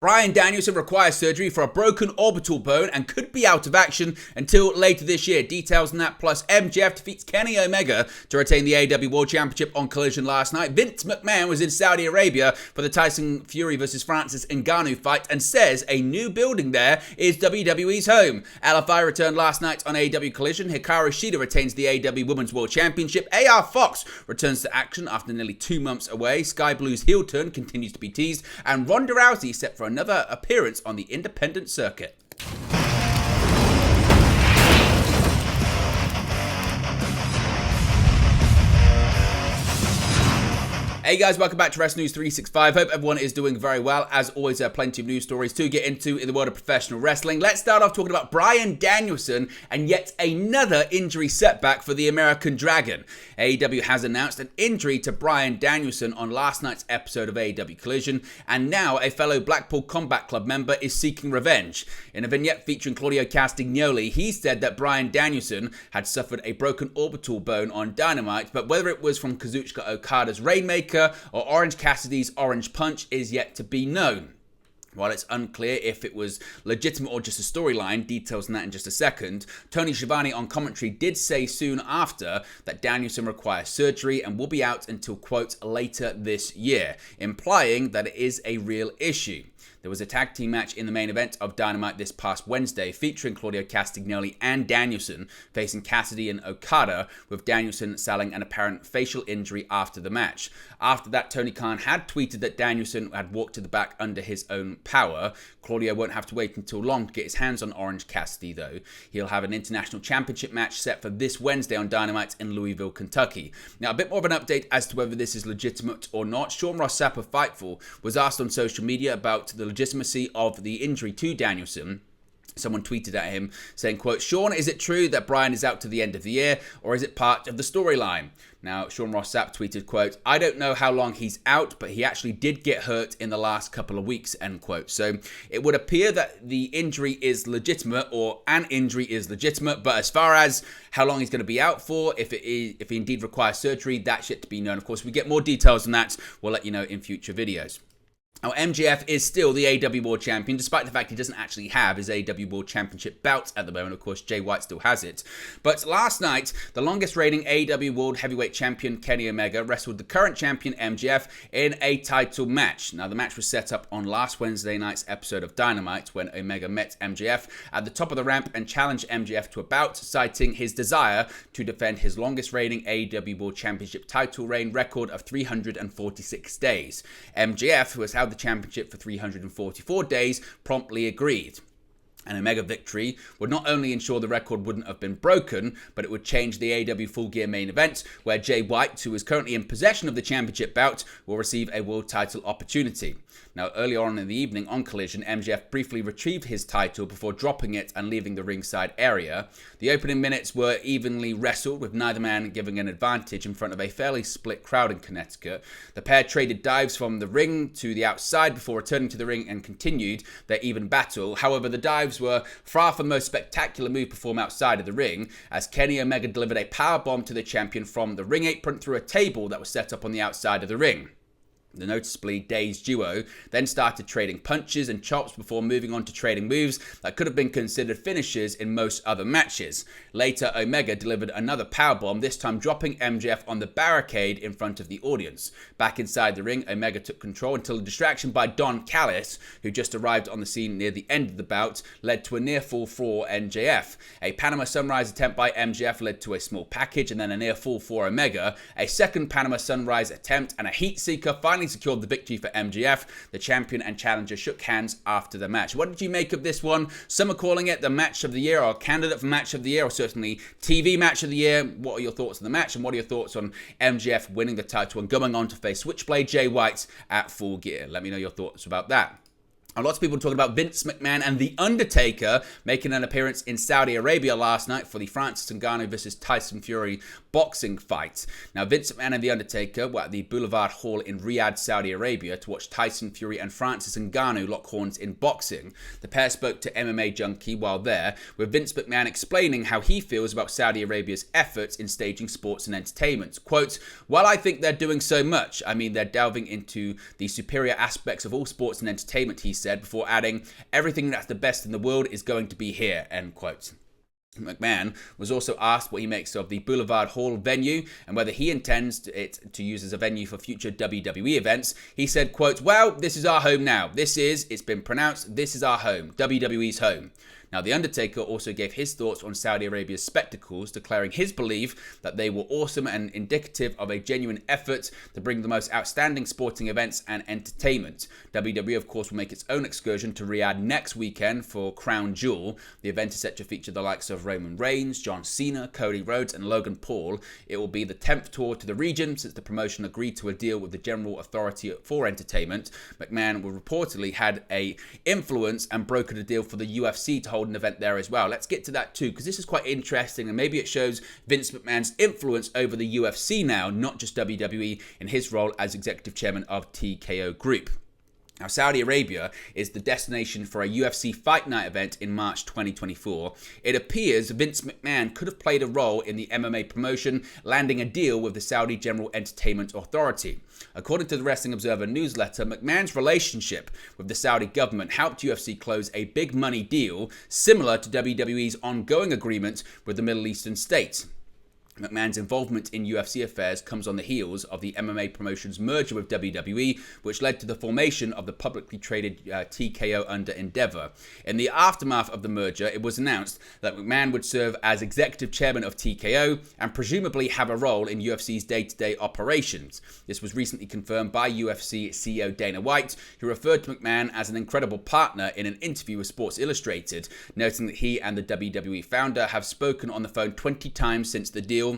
Bryan Danielson requires surgery for a broken orbital bone and could be out of action until later this year. Details on that, plus MJF defeats Kenny Omega to retain the AEW World Championship on Collision last night. Vince McMahon was in Saudi Arabia for the Tyson Fury vs. Francis Ngannou fight and says a new building there is WWE's home. LFI returned last night on AEW Collision. Hikaru Shida retains the AEW Women's World Championship. AR Fox returns to action after nearly 2 months away. Sky Blue's heel turn continues to be teased, and Ronda Rousey set for another appearance on the independent circuit. Hey guys, welcome back to Wrestling News 365. Hope everyone is doing very well. As always, there are plenty of news stories to get into in the world of professional wrestling. Let's start off talking about Bryan Danielson and yet another injury setback for the American Dragon. AEW has announced an injury to Bryan Danielson on last night's episode of AEW Collision, and now a fellow Blackpool Combat Club member is seeking revenge. In a vignette featuring Claudio Castagnoli, he said that Bryan Danielson had suffered a broken orbital bone on Dynamite, but whether it was from Kazuchika Okada's Rainmaker or Orange Cassidy's Orange Punch is yet to be known. While it's unclear if it was legitimate or just a storyline, details on that in just a second, Tony Schiavone on commentary did say soon after that Danielson requires surgery and will be out until, quote, later this year, implying that it is a real issue. There was a tag team match in the main event of Dynamite this past Wednesday featuring Claudio Castagnoli and Danielson facing Cassidy and Okada, with Danielson selling an apparent facial injury after the match. After that, Tony Khan had tweeted that Danielson had walked to the back under his own power. Claudio won't have to wait until long to get his hands on Orange Cassidy though. He'll have an international championship match set for this Wednesday on Dynamite in Louisville, Kentucky. Now, a bit more of an update as to whether this is legitimate or not. Sean Ross Sapp of Fightful was asked on social media about the legitimacy of the injury to Danielson. Someone tweeted at him saying, quote, "Sean, is it true that Bryan is out to the end of the year, or is it part of the storyline?" Now, Sean Ross Sapp tweeted, quote, "I don't know how long he's out, but he actually did get hurt in the last couple of weeks," end quote. So it would appear that the injury is legitimate, or an injury is legitimate, but as far as how long he's going to be out for, if he indeed requires surgery, that's yet to be known. Of course, if we get more details on that, we'll let you know in future videos. Now, MJF is still the AEW World Champion, despite the fact he doesn't actually have his AEW World Championship bout at the moment. Of course, Jay White still has it. But last night, the longest reigning AEW World Heavyweight Champion Kenny Omega wrestled the current champion MJF in a title match. Now, the match was set up on last Wednesday night's episode of Dynamite when Omega met MJF at the top of the ramp and challenged MJF to a bout, citing his desire to defend his longest reigning AEW World Championship title reign record of 346 days. MJF, who has held the championship for 344 days, promptly agreed. An Omega victory would not only ensure the record wouldn't have been broken, but it would change the AEW Full Gear main event, where Jay White, who is currently in possession of the championship bout, will receive a world title opportunity. Now, earlier on in the evening on Collision, MJF briefly retrieved his title before dropping it and leaving the ringside area. The opening minutes were evenly wrestled, with neither man giving an advantage in front of a fairly split crowd in Connecticut. The pair traded dives from the ring to the outside before returning to the ring and continued their even battle. However, the dives were far from the most spectacular move performed outside of the ring, as Kenny Omega delivered a powerbomb to the champion from the ring apron through a table that was set up on the outside of the ring. The noticeably dazed duo then started trading punches and chops before moving on to trading moves that could have been considered finishes in most other matches. Later, Omega delivered another powerbomb, this time dropping MJF on the barricade in front of the audience. Back inside the ring, Omega took control until a distraction by Don Callis, who just arrived on the scene near the end of the bout, led to a near fall for MJF. A Panama Sunrise attempt by MJF led to a small package and then a near fall for Omega. A second Panama Sunrise attempt and a Heat Seeker finally secured the victory for MJF. The champion and challenger shook hands after the match. What did you make of this one? Some are calling it the match of the year, or candidate for match of the year, or certainly TV match of the year. What are your thoughts on the match, and what are your thoughts on MJF winning the title and going on to face Switchblade Jay White at Full Gear? Let me know your thoughts about that. Lots of people talking about Vince McMahon and The Undertaker making an appearance in Saudi Arabia last night for the Francis Ngannou vs. Tyson Fury boxing fight. Now, Vince McMahon and The Undertaker were at the Boulevard Hall in Riyadh, Saudi Arabia to watch Tyson Fury and Francis Ngannou lock horns in boxing. The pair spoke to MMA Junkie while there, with Vince McMahon explaining how he feels about Saudi Arabia's efforts in staging sports and entertainment. Quote, "Well, I think they're doing so much. I mean, they're delving into the superior aspects of all sports and entertainment," he said. said, before adding, "Everything that's the best in the world is going to be here," end quote. McMahon was also asked what he makes of the Boulevard Hall venue and whether he intends it to use as a venue for future WWE events. He said, quote, "Well, this is our home now. It's been pronounced, this is our home, WWE's home." Now, The Undertaker also gave his thoughts on Saudi Arabia's spectacles, declaring his belief that they were awesome and indicative of a genuine effort to bring the most outstanding sporting events and entertainment. WWE, of course, will make its own excursion to Riyadh next weekend for Crown Jewel. The event is set to feature the likes of Roman Reigns, John Cena, Cody Rhodes, and Logan Paul. It will be the 10th tour to the region since the promotion agreed to a deal with the General Authority for Entertainment. McMahon will reportedly had a influence and brokered a deal for the UFC to hold an event there as well. Let's get to that too, because this is quite interesting, and maybe it shows Vince McMahon's influence over the UFC now, not just WWE, in his role as executive chairman of TKO Group. Now, Saudi Arabia is the destination for a UFC Fight Night event in March 2024. It appears Vince McMahon could have played a role in the MMA promotion, landing a deal with the Saudi General Entertainment Authority. According to the Wrestling Observer newsletter, McMahon's relationship with the Saudi government helped UFC close a big money deal similar to WWE's ongoing agreement with the Middle Eastern states. McMahon's involvement in UFC affairs comes on the heels of the MMA promotion's merger with WWE, which led to the formation of the publicly traded TKO under Endeavor. In the aftermath of the merger, it was announced that McMahon would serve as executive chairman of TKO and presumably have a role in UFC's day-to-day operations. This was recently confirmed by UFC CEO Dana White, who referred to McMahon as an incredible partner in an interview with Sports Illustrated, noting that he and the WWE founder have spoken on the phone 20 times since the deal,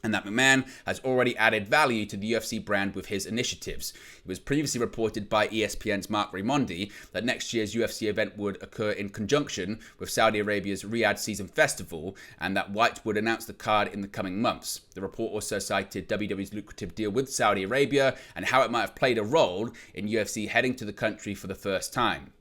and that McMahon has already added value to the UFC brand with his initiatives. It was previously reported by ESPN's Mark Raimondi that next year's UFC event would occur in conjunction with Saudi Arabia's Riyadh Season Festival, and that White would announce the card in the coming months. The report also cited WWE's lucrative deal with Saudi Arabia and how it might have played a role in UFC heading to the country for the first time.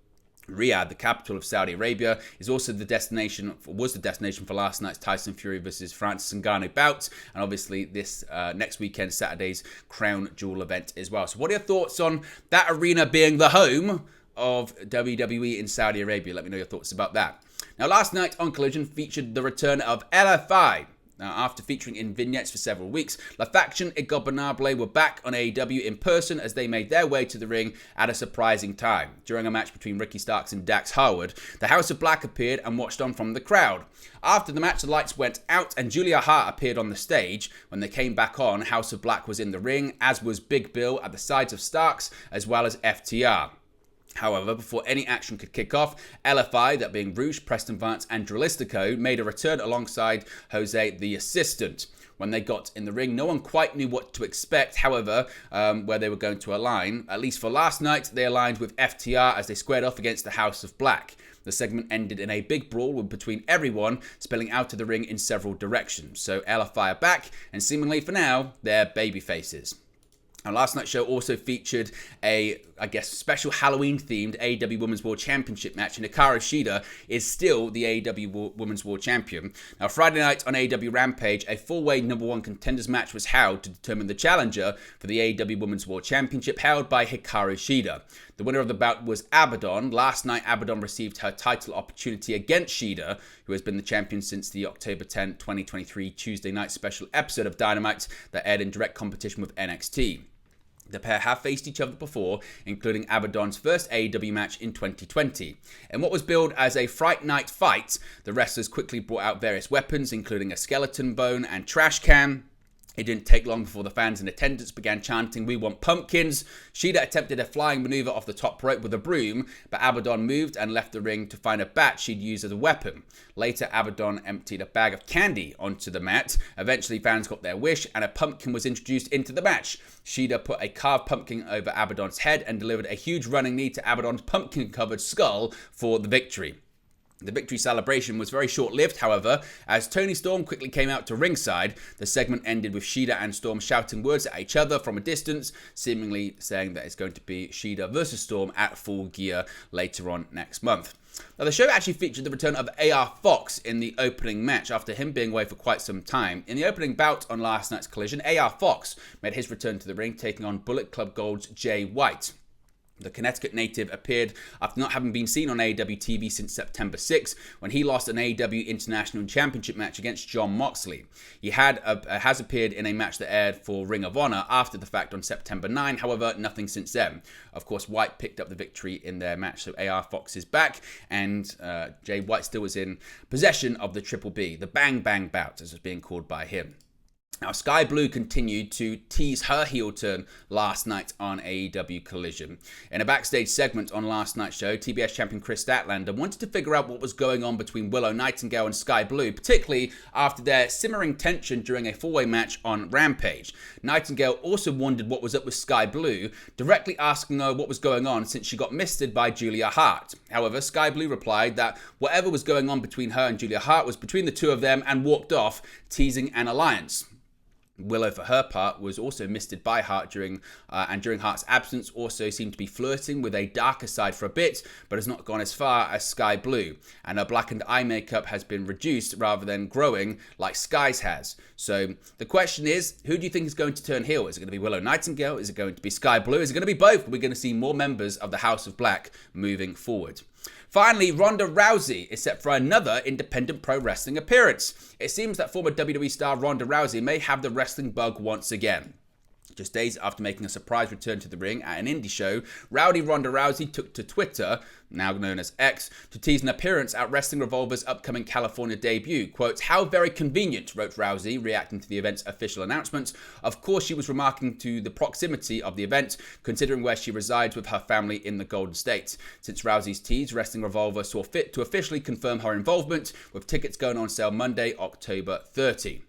Riyadh, the capital of Saudi Arabia, was the destination for last night's Tyson Fury versus Francis Ngannou bout, and obviously this next weekend, Saturday's Crown Jewel event as well. So what are your thoughts on that arena being the home of WWE in Saudi Arabia? Let me know your thoughts about that. Now, last night on Collision featured the return of LFI. Now, after featuring in vignettes for several weeks, La Faction Ingobernables were back on AEW in person as they made their way to the ring at a surprising time. During a match between Ricky Starks and Dax Harwood, the House of Black appeared and watched on from the crowd. After the match, the lights went out and Julia Hart appeared on the stage. When they came back on, House of Black was in the ring, as was Big Bill at the sides of Starks, as well as FTR. However, before any action could kick off, LFI, that being Rouge, Preston Vance and Dralistico, made a return alongside Jose the Assistant. When they got in the ring, no one quite knew what to expect, however, where they were going to align. At least for last night, they aligned with FTR as they squared off against the House of Black. The segment ended in a big brawl between everyone, spilling out of the ring in several directions. So LFI are back, and seemingly for now, they're babyfaces. And last night's show also featured a, special Halloween-themed AEW Women's World Championship match, and Hikaru Shida is still the AEW Women's World Champion. Now, Friday night on AEW Rampage, a four-way number one contenders match was held to determine the challenger for the AEW Women's World Championship, held by Hikaru Shida. The winner of the bout was Abaddon. Last night, Abaddon received her title opportunity against Shida, who has been the champion since the October 10, 2023 Tuesday night special episode of Dynamite that aired in direct competition with NXT. The pair have faced each other before, including Abaddon's first AEW match in 2020. In what was billed as a Fright Night fight, the wrestlers quickly brought out various weapons, including a skeleton bone and trash can. It didn't take long before the fans in attendance began chanting, "We want pumpkins." Shida attempted a flying maneuver off the top rope with a broom, but Abaddon moved and left the ring to find a bat she'd used as a weapon. Later, Abaddon emptied a bag of candy onto the mat. Eventually, fans got their wish, and a pumpkin was introduced into the match. Shida put a carved pumpkin over Abaddon's head and delivered a huge running knee to Abaddon's pumpkin-covered skull for the victory. The victory celebration was very short-lived, however, as Toni Storm quickly came out to ringside. The segment ended with Shida and Storm shouting words at each other from a distance, seemingly saying that it's going to be Shida versus Storm at Full Gear later on next month. Now, the show actually featured the return of AR Fox in the opening match after him being away for quite some time. In the opening bout on last night's Collision, AR Fox made his return to the ring, taking on Bullet Club Gold's Jay White. The Connecticut native appeared after not having been seen on AEW TV since September 6, when he lost an AEW International Championship match against Jon Moxley. He has appeared in a match that aired for Ring of Honor after the fact on September 9, however, nothing since then. Of course, White picked up the victory in their match, so AR Fox is back, and Jay White still was in possession of the Triple B, the Bang Bang Bout, as it's being called by him. Now, Sky Blue continued to tease her heel turn last night on AEW Collision. In a backstage segment on last night's show, TBS champion Chris Statlander wanted to figure out what was going on between Willow Nightingale and Sky Blue, particularly after their simmering tension during a four-way match on Rampage. Nightingale also wondered what was up with Sky Blue, directly asking her what was going on since she got misted by Julia Hart. However, Sky Blue replied that whatever was going on between her and Julia Hart was between the two of them and walked off, teasing an alliance. Willow, for her part, was also misted by Hart during Hart's absence, also seemed to be flirting with a darker side for a bit, but has not gone as far as Sky Blue. And her blackened eye makeup has been reduced rather than growing like Sky's has. So the question is, who do you think is going to turn heel? Is it going to be Willow Nightingale? Is it going to be Sky Blue? Is it going to be both? We're going to see more members of the House of Black moving forward. Finally, Ronda Rousey is set for another independent pro wrestling appearance. It seems that former WWE star Ronda Rousey may have the wrestling bug once again. Just days after making a surprise return to the ring at an indie show, rowdy Ronda Rousey took to Twitter, now known as X, to tease an appearance at Wrestling Revolver's upcoming California debut. Quote, "How very convenient," wrote Rousey, reacting to the event's official announcement. Of course, she was remarking to the proximity of the event, considering where she resides with her family in the Golden State. Since Rousey's tease, Wrestling Revolver saw fit to officially confirm her involvement, with tickets going on sale Monday, October 30.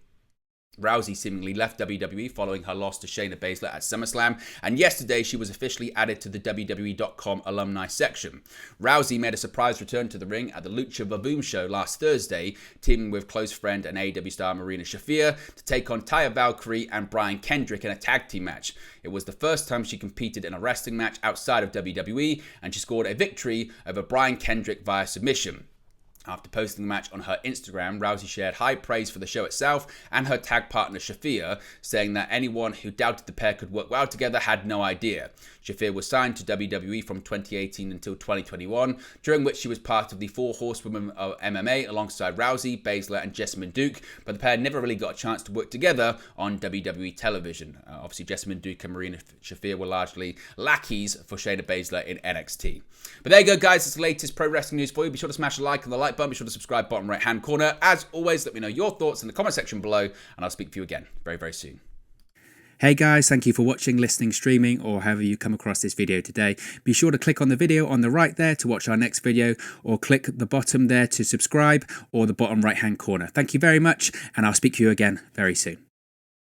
Rousey seemingly left WWE following her loss to Shayna Baszler at SummerSlam, and yesterday she was officially added to the WWE.com alumni section. Rousey made a surprise return to the ring at the Lucha Vavoom show last Thursday, teaming with close friend and AEW star Marina Shafir to take on Taya Valkyrie and Brian Kendrick in a tag team match. It was the first time she competed in a wrestling match outside of WWE, and she scored a victory over Brian Kendrick via submission. After posting the match on her Instagram, Rousey shared high praise for the show itself and her tag partner Shafir, saying that anyone who doubted the pair could work well together had no idea. Shafir was signed to WWE from 2018 until 2021, during which she was part of the Four Horsewomen of MMA alongside Rousey, Baszler and Jessamine Duke, but the pair never really got a chance to work together on WWE television. Obviously, Jessamine Duke and Marina Shafir were largely lackeys for Shayna Baszler in NXT. But there you go, guys. It's the latest pro wrestling news for you. Be sure to smash a like on the like button. Be sure to subscribe bottom right hand corner. As always, let me know your thoughts in the comment section below, and I'll speak to you again very, very soon. Hey guys, thank you for watching, listening, streaming, or however you come across this video today. Be sure to click on the video on the right there to watch our next video, or click the bottom there to subscribe, or the bottom right hand corner. Thank you very much, and I'll speak to you again very soon.